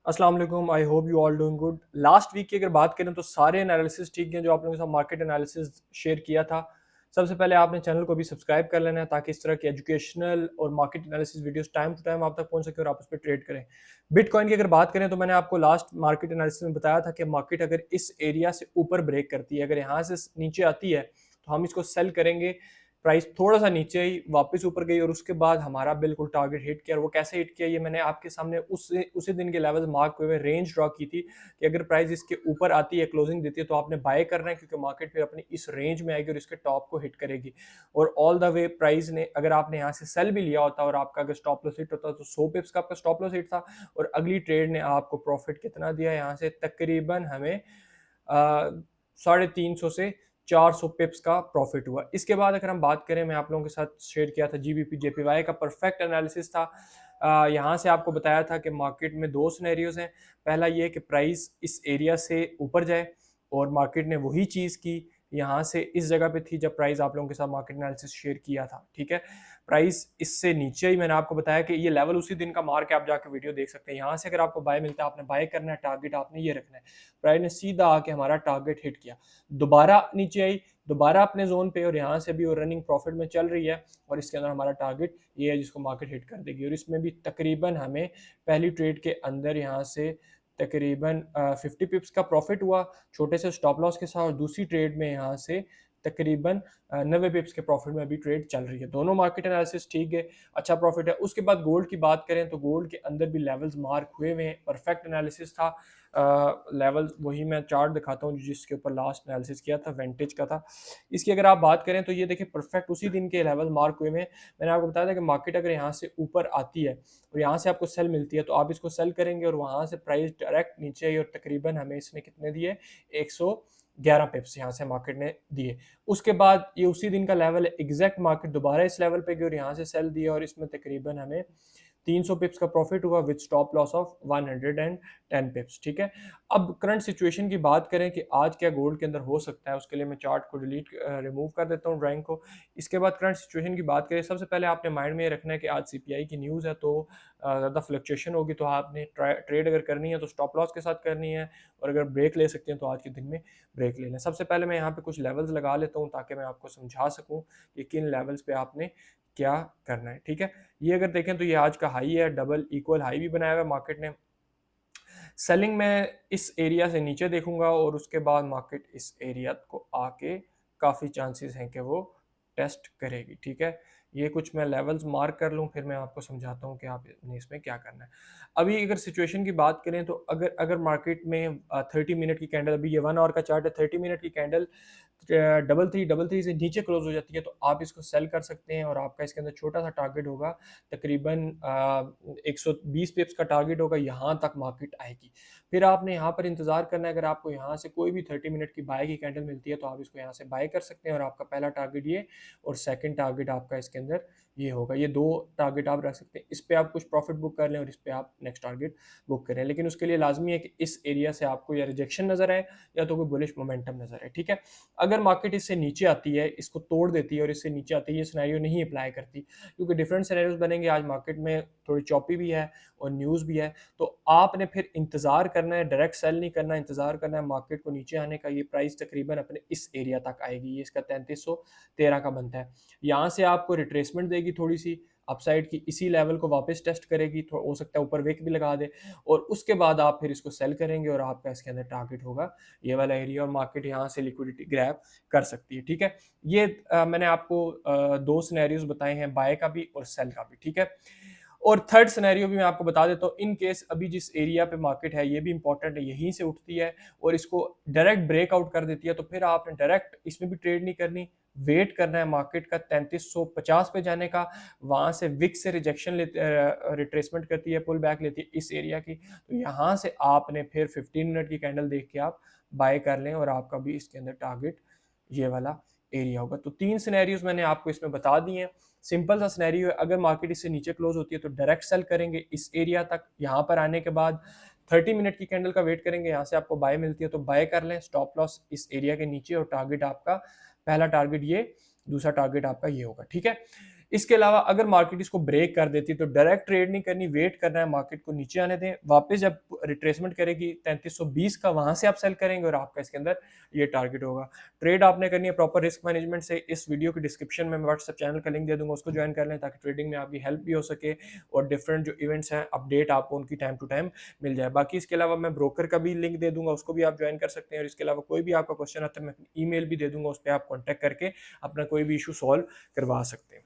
अस्सलाम वालेकुम। I hope you all doing good. Last week की अगर बात करें तो सारे एनालिसिस ठीक हैं जो आप लोगों के साथ मार्केट एनालिसिस शेयर किया था। सबसे पहले आपने चैनल को भी सब्सक्राइब कर लेना है ताकि इस तरह की एजुकेशनल और market analysis videos time to time आप तक पहुंच सके और आप उस पर ट्रेड करें। बिटकॉइन की अगर बात करें तो मैंने आपको लास्ट मार्केट एनालिसिस में बताया था कि मार्केट अगर इस एरिया से ऊपर ब्रेक करती है, अगर यहाँ से नीचे आती है तो हम इसको सेल करेंगे। प्राइस थोड़ा सा नीचे ही वापस ऊपर गई और उसके बाद हमारा बिल्कुल टारगेट हिट किया। और वो कैसे हिट किया ये मैंने आपके सामने उसी दिन के लेवल्स मार्क हुए रेंज ड्रॉ की थी कि अगर प्राइस इसके ऊपर आती है, क्लोजिंग देती है, तो आपने बाय करना है क्योंकि मार्केट फिर अपनी इस रेंज में आएगी और इसके टॉप को हिट करेगी। और ऑल द वे प्राइस ने, अगर आपने यहाँ से सेल भी लिया होता और आपका अगर स्टॉप लॉस हिट होता तो 100 पिप्स का आपका स्टॉप लॉस हिट था और अगली ट्रेड ने आपको प्रॉफिट कितना दिया यहाँ से, तकरीबन हमें 350 से 400 पिप्स का प्रॉफिट हुआ। इसके बाद अगर हम बात करें, मैं आप लोगों के साथ शेयर किया था जीबीपी जेपीवाई का परफेक्ट एनालिसिस था। यहाँ से आपको बताया था कि मार्केट में दो सिनेरियोज हैं। पहला ये कि प्राइस इस एरिया से ऊपर जाए और मार्केट ने वही चीज़ की, यहाँ से इस जगह पे थी जब प्राइस आप लोगों के साथ मार्केट एनालिसिस शेयर किया था, ठीक है। प्राइस इससे नीचे ही मैंने आपको बताया कि ये लेवल उसी दिन का मार्क है, आप जाके वीडियो देख सकते हैं। यहाँ से अगर आपको बाय मिलता है आपने बाय करना है, टारगेट आपने ये रखना है। प्राइस ने सीधा आके हमारा टारगेट हिट किया, दोबारा नीचे आई, दोबारा अपने जोन पे, और यहाँ से भी वो रनिंग प्रॉफिट में चल रही है और इसके अंदर हमारा टारगेट ये है जिसको मार्केट हिट कर देगी। और इसमें भी तकरीबन हमें पहली ट्रेड के अंदर यहाँ से तकरीबन 50 पिप्स का प्रॉफिट हुआ छोटे से स्टॉप लॉस के साथ, और दूसरी ट्रेड में यहाँ से तकरीबन 90 पिप्स के प्रॉफिट में अभी ट्रेड चल रही है। दोनों मार्केट एनालिसिस ठीक है, अच्छा प्रॉफिट है। उसके बाद गोल्ड की बात करें तो गोल्ड के अंदर भी लेवल्स मार्क हुए हुए हैं, परफेक्ट एनालिसिस था। लेवल्स वही मैं चार्ट दिखाता हूँ जिसके ऊपर लास्ट एनालिसिस किया था, वेंटेज का था। इसकी अगर आप बात करें तो ये देखिए परफेक्ट उसी दिन के लेवल मार्क हुए हैं। मैंने आपको बताया था कि मार्केट अगर यहाँ से ऊपर आती है और यहाँ से आपको सेल मिलती है तो आप इसको सेल करेंगे और वहाँ से प्राइस डायरेक्ट नीचे आई और तकरीबन हमें इसने कितने दिए, 111 पिप्स यहाँ से मार्केट ने दिए। उसके बाद ये उसी दिन का लेवल है, एग्जैक्ट मार्केट दोबारा इस लेवल पे गई और यहाँ से सेल दिया और इसमें तकरीबन हमें 300 पिप्स का प्रॉफिट हुआ विद स्टॉप लॉस ऑफ 110 पिप्स, ठीक है। अब करंट सिचुएशन की बात करें कि आज क्या गोल्ड के अंदर हो सकता है, उसके लिए मैं चार्ट को रिमूव कर देता हूँ ड्राइंग को। इसके बाद करंट सिचुएशन की बात करें, सबसे पहले आपने माइंड में ये रखना है कि आज सीपीआई की न्यूज़ है तो ज़्यादा फ्लक्चुएशन होगी, तो आपने ट्रेड अगर करनी है तो स्टॉप लॉस के साथ करनी है, और अगर ब्रेक ले सकते हैं तो आज के दिन में ब्रेक ले लें। सबसे पहले मैं यहाँ पे कुछ लेवल्स लगा लेता हूँ ताकि मैं आपको समझा सकूँ कि किन लेवल्स पे आपने क्या करना है, ठीक है। ये अगर देखें तो ये आज का हाई है, डबल इक्वल हाई भी बनाया हुआ है मार्केट ने। सेलिंग में इस एरिया से नीचे देखूंगा और उसके बाद मार्केट इस एरिया को आके काफ़ी चांसेस हैं कि वो टेस्ट करेगी, ठीक है। ये कुछ मैं लेवल्स मार्क कर लूँ फिर मैं आपको समझाता हूँ कि आपने इसमें क्या करना है। अभी अगर सिचुएशन की बात करें तो अगर अगर मार्केट में 30 मिनट की कैंडल, अभी ये 1 आवर का चार्ट है, 30 मिनट की कैंडल डबल थ्री से नीचे क्लोज हो जाती है तो आप इसको सेल कर सकते हैं और आपका इसके अंदर छोटा सा टारगेट होगा, तकरीबन 120 पिप्स का टारगेट होगा, यहाँ तक मार्केट आएगी। फिर आपने यहाँ पर इंतजार करना है, अगर आपको यहाँ से कोई भी 30 मिनट की बाय की कैंडल मिलती है तो आप इसको यहाँ से बाय कर सकते हैं और आपका पहला टारगेट ये और सेकंड टारगेट आपका इसके अंदर ये होगा। ये दो टारगेट आप रख सकते हैं, इस पे आप कुछ प्रॉफिट बुक कर लें और इस पे आप नेक्स्ट टारगेट बुक करें। लेकिन उसके लिए लाजमी है कि इस एरिया से आपको या रिजेक्शन नजर आए या तो कोई बुलिश मोमेंटम नजर आए, ठीक है। अगर मार्केट इससे नीचे आती है, इसको तोड़ देती है और इससे नीचे आती है, ये सिनेरियो नहीं अप्लाई करती क्योंकि डिफरेंट सिनेरियोज बनेंगे। आज मार्केट में थोड़ी चॉपी भी है और न्यूज़ भी है, तो आपने फिर इंतजार करना है, डायरेक्ट सेल नहीं करना, इंतजार करना है मार्केट को नीचे आने का। ये प्राइस तकरीबन अपने इस एरिया तक आएगी, ये इसका 3313 का बनता है। यहाँ से आपको रिट्रेसमेंट देगी थोड़ी सी अपसाइड की, इसी लेवल को वापस टेस्ट करेगी, हो सकता है ऊपर वेक भी लगा दे, और उसके बाद आप फिर इसको सेल करेंगे और आपका इसके अंदर टारगेट होगा ये वाला एरिया और मार्केट यहाँ से लिक्विडिटी ग्रैब कर सकती है, ठीक है। ये मैंने आपको दो सिनेरियोज बताए हैं, बाय का भी और सेल का भी, ठीक है। और थर्ड सिनेरियो भी मैं आपको बता देता हूँ, इन केस अभी जिस एरिया पे मार्केट है ये भी इंपॉर्टेंट है, यहीं से उठती है और इसको डायरेक्ट ब्रेकआउट कर देती है तो फिर आपने डायरेक्ट इसमें भी ट्रेड नहीं करनी, वेट करना है मार्केट का 3350 पे जाने का। वहां से विक से रिजेक्शन लेते, रिट्रेसमेंट करती है, पुल बैक लेती है इस एरिया की, तो यहाँ से आपने फिर 15 मिनट की कैंडल देख के आप बाय कर लें और आपका भी इसके अंदर टारगेट ये वाला एरिया होगा। तो तीन सिनेरियोज मैंने आपको इसमें बता दिए हैं। सिंपल सा सिनेरियो है, अगर मार्केट इससे नीचे क्लोज होती है तो डायरेक्ट सेल करेंगे इस एरिया तक, यहाँ पर आने के बाद 30 मिनट की कैंडल का वेट करेंगे, यहाँ से आपको बाय मिलती है तो बाय कर लें, स्टॉप लॉस इस एरिया के नीचे और टारगेट आपका पहला टारगेट ये, दूसरा टारगेट आपका ये होगा, ठीक है। इसके अलावा अगर मार्केट इसको ब्रेक कर देती है तो डायरेक्ट ट्रेड नहीं करनी, वेट करना है, मार्केट को नीचे आने दें, वापस जब रिट्रेसमेंट करेगी 3320 का वहां से आप सेल करेंगे और आपका इसके अंदर ये टारगेट होगा। ट्रेड आपने करनी है प्रॉपर रिस्क मैनेजमेंट से। इस वीडियो के डिस्क्रिप्शन में मैं व्हाट्सएप चैनल का लिंक दे दूंगा, उसको ज्वाइन कर लें ताकि ट्रेडिंग में आपकी हेल्प भी हो सके और डिफरेंट जो इवेंट्स हैं अपडेट आपको उनकी टाइम टू टाइम मिल जाए। बाकी इसके अलावा मैं ब्रोकर का भी लिंक दे दूंगा, उसको भी आप ज्वाइन कर सकते हैं। और इसके अलावा कोई भी आपका क्वेश्चन आता है मैं ईमेल भी दे दूंगा, उस पर आप कॉन्टैक्ट करके अपना कोई भी इशू सॉल्व करवा सकते हैं।